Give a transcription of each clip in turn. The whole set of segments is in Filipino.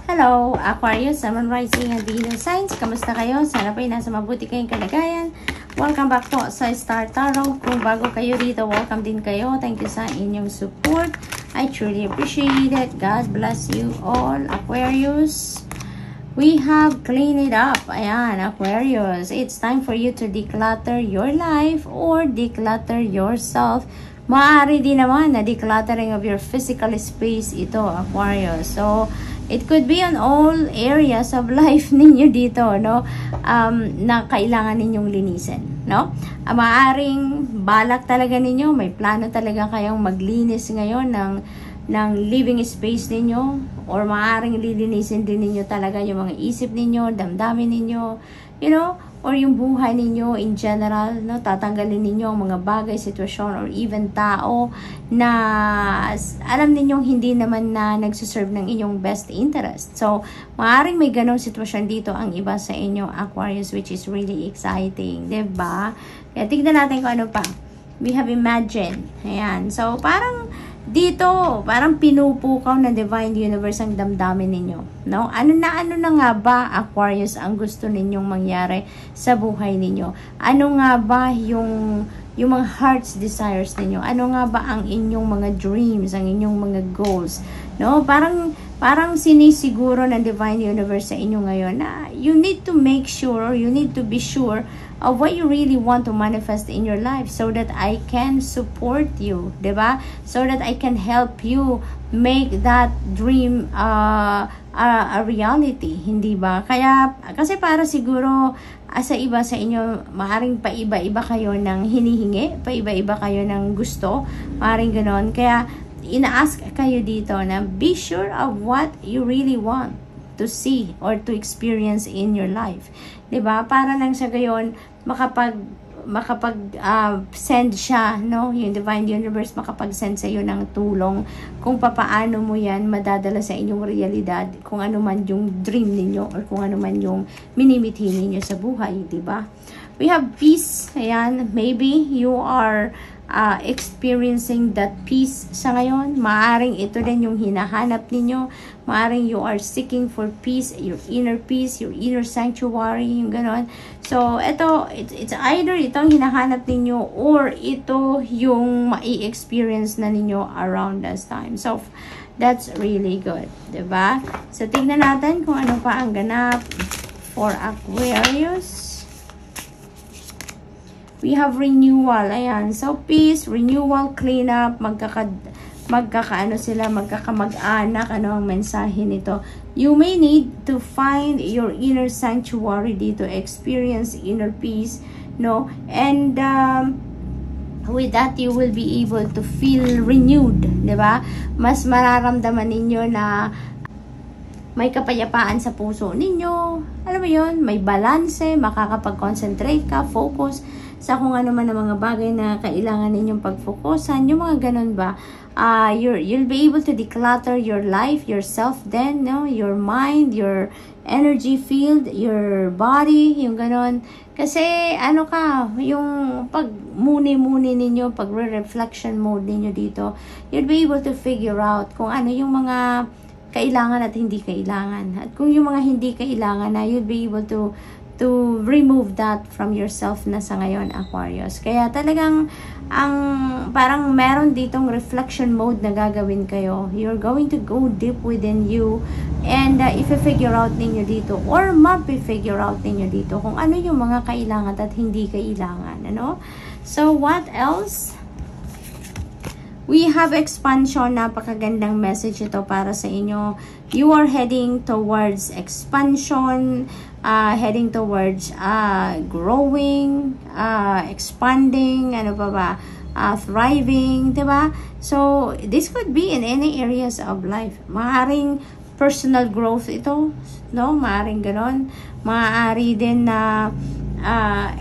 Hello, Aquarius, Sun, Moon, Rising, and Venus signs. Kamusta kayo? Sana po ay nasa mabuti kayong kalagayan. Welcome back po sa Star Tarot. Kung bago kayo dito, welcome din kayo. Thank you sa inyong support. I truly appreciate it. God bless you all, Aquarius. We have cleaned it up. Ayan, Aquarius. It's time for you to declutter your life or declutter yourself. Maaari din naman na decluttering of your physical space ito, Aquarius. So, it could be on all areas of life ninyo dito, no? Na kailangan ninyong linisin, no? Maaaring balak talaga ninyo, may plano talaga kayong maglinis ngayon ng living space ninyo, or maaaring lilinisin din ninyo talaga yung mga isip ninyo, damdamin ninyo, you know, or yung buhay ninyo in general, no? Tatanggalin ninyo ang mga bagay, sitwasyon, or even tao na alam ninyong hindi naman na nagsuserve ng inyong best interest. So, maaaring may ganong sitwasyon dito ang iba sa inyo, Aquarius, which is really exciting, diba? Kaya tignan natin kung ano pa. We have imagined. Ayan. So, parang dito, parang pinupukaw na Divine Universe ang damdamin ninyo, no? Ano na nga ba, Aquarius, ang gusto ninyong mangyari sa buhay ninyo? Ano nga ba yung mga heart's desires ninyo? Ano nga ba ang inyong mga dreams, ang inyong mga goals, no? Parang sinisiguro ng Divine Universe sa inyo ngayon na you need to make sure, you need to be sure of what you really want to manifest in your life so that I can support you, diba? So that I can help you make that dream a reality, hindi ba? Kasi para siguro sa iba sa inyo, maaaring paiba-iba kayo ng hinihingi, paiba-iba kayo ng gusto, maaaring ganon. Kaya ina-ask kayo dito na be sure of what you really want to see or to experience in your life. 'Di ba? Para nang sa gayon makapag-send siya, no? Yung Divine Universe makapag-send sa iyo ng tulong kung papaano mo 'yan madadala sa inyong realidad, kung ano man yung dream ninyo or kung ano man yung minimithi ninyo sa buhay, 'di ba? We have peace. Ayan, maybe you are experiencing that peace sa ngayon. Maaring ito din yung hinahanap ninyo. Maaring you are seeking for peace, your inner sanctuary, yung ganon. So, it's either itong hinahanap ninyo or ito yung mai-experience na ninyo around this time. So, that's really good, diba? So, tignan natin kung ano pa ang ganap for Aquarius. We have renewal. Ayan. So, peace, renewal, cleanup, magkakamag-anak. Ano ang mensahe nito? You may need to find your inner sanctuary dito. Experience inner peace, no? And, with that, you will be able to feel renewed. Diba? Mas mararamdaman ninyo na may kapayapaan sa puso ninyo. Alam mo yun? May balanse, makakapag-concentrate ka, focus sa kung ano man ang mga bagay na kailangan ninyong pag-focusan, yung mga ganun ba, you'll be able to declutter your life, yourself then, no? Your mind, your energy field, your body, yung ganun. Kasi, yung pag-muni-muni ninyo, pag-reflection mode ninyo dito, you'll be able to figure out kung ano yung mga kailangan at hindi kailangan. At kung yung mga hindi kailangan na, you'll be able to remove that from yourself na sa ngayon, Aquarius. Kaya talagang parang meron ditong reflection mode na gagawin kayo. You're going to go deep within you and if you figure out ninyo dito or figure out ninyo dito kung ano yung mga kailangan at hindi kailangan, ano? So, what else? We have expansion. Napakagandang message ito para sa inyo. You are heading towards expansion, heading towards growing, expanding, thriving, diba? So, this could be in any areas of life. Maaring personal growth ito, no? Maaring ganon. Maaari din na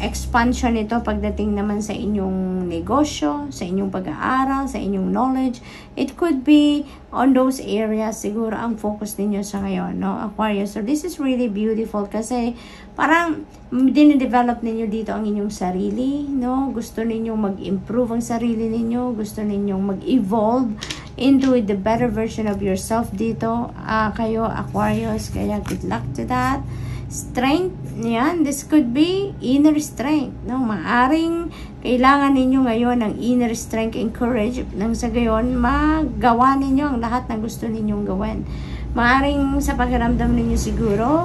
expansion ito pagdating naman sa inyong negosyo, sa inyong pag-aaral, sa inyong knowledge. It could be on those areas siguro ang focus ninyo sa ngayon, no, Aquarius. So this is really beautiful kasi parang dine-develop ninyo dito ang inyong sarili, no? Gusto ninyong mag-improve ang sarili ninyo, gusto ninyong mag-evolve into the better version of yourself dito. Kayo, Aquarius, kaya good luck to that. Strength, yan, this could be inner strength, no? Maaring kailangan ninyo ngayon ng inner strength and courage nang sa gayon magawa ninyo ang lahat ng gusto ninyong gawin. Maaring sa pakiramdam ninyo siguro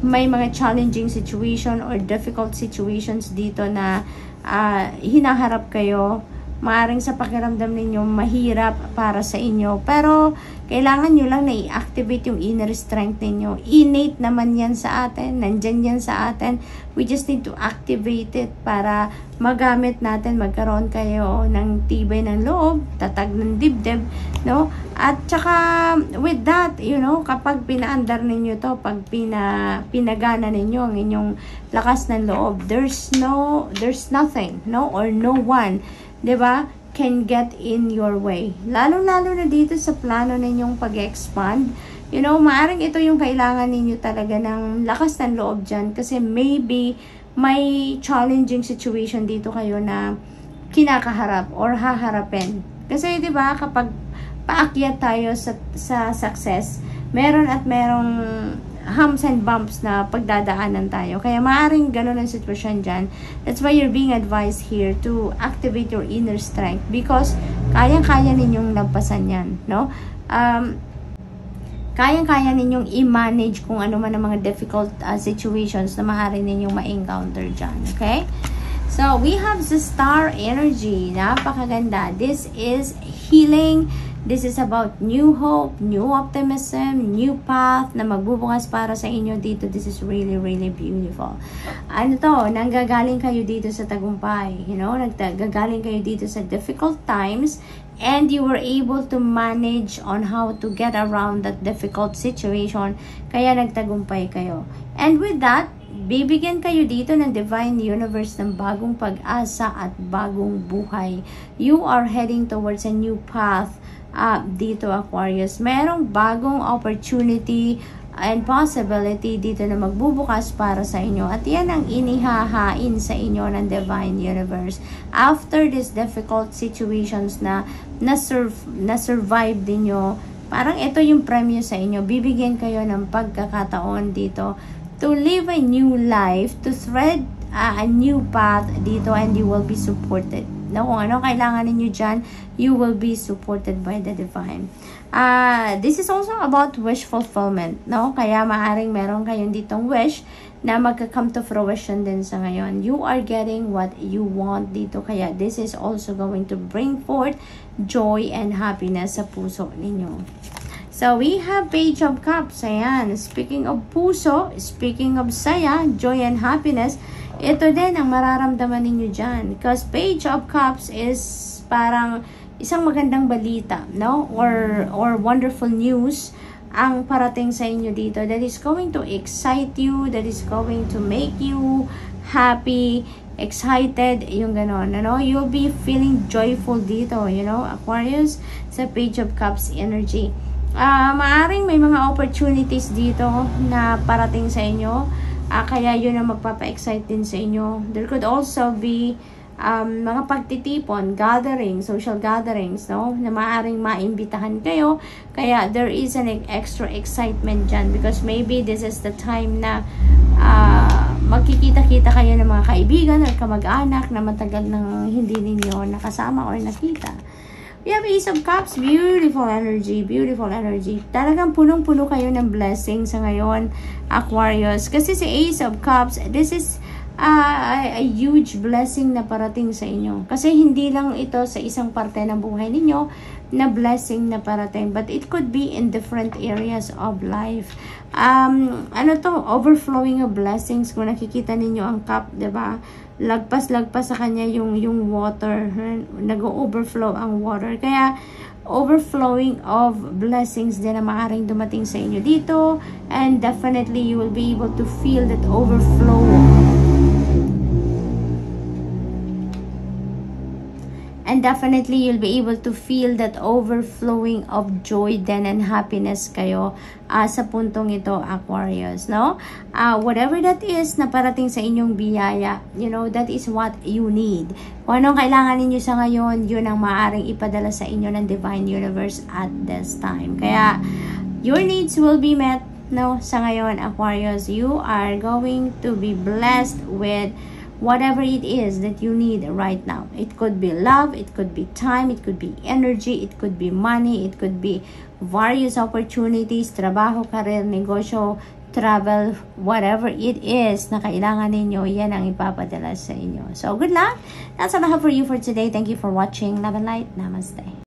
may mga challenging situation or difficult situations dito na hinaharap kayo. Maaring sa pakiramdam ninyo mahirap para sa inyo, pero kailangan nyo lang na i-activate yung inner strength ninyo. Innate naman yan sa atin, nandyan yan sa atin. We just need to activate it para magamit natin, magkaroon kayo ng tibay ng loob, tatag ng dibdib, no? At saka with that, you know, kapag pinaandar ninyo to, pag pinagana ninyo ang inyong lakas ng loob, there's nothing, no, or no one, 'di ba, can get in your way. Lalo-lalo na dito sa plano ninyong pag-expand. You know, maaring ito yung kailangan ninyo talaga ng lakas ng loob dyan. Kasi maybe may challenging situation dito kayo na kinakaharap or haharapin. Kasi 'di ba, kapag paakyat tayo sa success, meron at merong humps and bumps na pagdadaanan tayo. Kaya maaring ganun ang sitwasyon dyan. That's why you're being advised here to activate your inner strength because kayang-kaya ninyong lampasan yan, no? Kayang-kaya ninyong i-manage kung ano man ang mga difficult situations na maaari ninyong ma-encounter dyan, okay? So, we have the star energy. Napakaganda. This is healing. This is about new hope, new optimism, new path na magbubukas para sa inyo dito. This is really, really beautiful. Ano to? Nanggagaling kayo dito sa tagumpay. You know, nanggagaling kayo dito sa difficult times and you were able to manage on how to get around that difficult situation. Kaya nagtagumpay kayo. And with that, bibigyan kayo dito ng divine universe ng bagong pag-asa at bagong buhay. You are heading towards a new path dito, Aquarius. Merong bagong opportunity and possibility dito na magbubukas para sa inyo. At yan ang inihahain sa inyo ng divine universe. After these difficult situations na na-survive dinyo, parang ito yung premyo sa inyo. Bibigyan kayo ng pagkakataon dito to live a new life, to thread a new path dito, and you will be supported. No, kung ano kailangan ninyo dyan, you will be supported by the divine. This is also about wish fulfillment, no? Kaya maaring meron kayong ditong wish na magka-come to fruition din sa ngayon. You are getting what you want dito. Kaya this is also going to bring forth joy and happiness sa puso ninyo. So, we have Page of Cups. Ayan. Speaking of puso, speaking of saya, joy and happiness, ito din ang mararamdaman ninyo dyan. Because Page of Cups is parang isang magandang balita, no? Or wonderful news ang parating sa inyo dito that is going to excite you, that is going to make you happy, excited, yung ganon, ano? You'll be feeling joyful dito, you know, Aquarius, sa Page of Cups energy. Maaring may mga opportunities dito na parating sa inyo, kaya yun ang magpapa-excite din sa inyo. There could also be mga pagtitipon, social gatherings, no, na maaring maimbitahan kayo, kaya there is an extra excitement dyan because maybe this is the time na magkikita-kita kayo ng mga kaibigan at kamag-anak na matagal nang hindi ninyo nakasama or nakita. We have Ace of Cups, beautiful energy, beautiful energy. Talagang punong-puno kayo ng blessing sa ngayon, Aquarius. Kasi si Ace of Cups, this is a huge blessing na parating sa inyo. Kasi hindi lang ito sa isang parte ng buhay ninyo na blessing na parating, but it could be in different areas of life. Ano to? Overflowing of blessings. Kung nakikita ninyo ang cup, diba? Lagpas-lagpas sa kanya yung water. Nag-overflow ang water. Kaya, overflowing of blessings din na maaaring dumating sa inyo dito. And definitely, you will be able to feel that overflow. And definitely, you'll be able to feel that overflowing of joy then and happiness kayo sa puntong ito, Aquarius, no? Whatever that is na parating sa inyong biyaya, you know, that is what you need. Kung anong kailangan ninyo sa ngayon, yun ang maaaring ipadala sa inyo ng Divine Universe at this time. Kaya, your needs will be met, no? Sa ngayon, Aquarius, you are going to be blessed with whatever it is that you need right now. It could be love, it could be time, it could be energy, it could be money, it could be various opportunities, trabaho, career, negosyo, travel, whatever it is na kailangan ninyo, yan ang ipapadala sa inyo. So, good luck. That's all I have for you for today. Thank you for watching. Love and light. Namaste.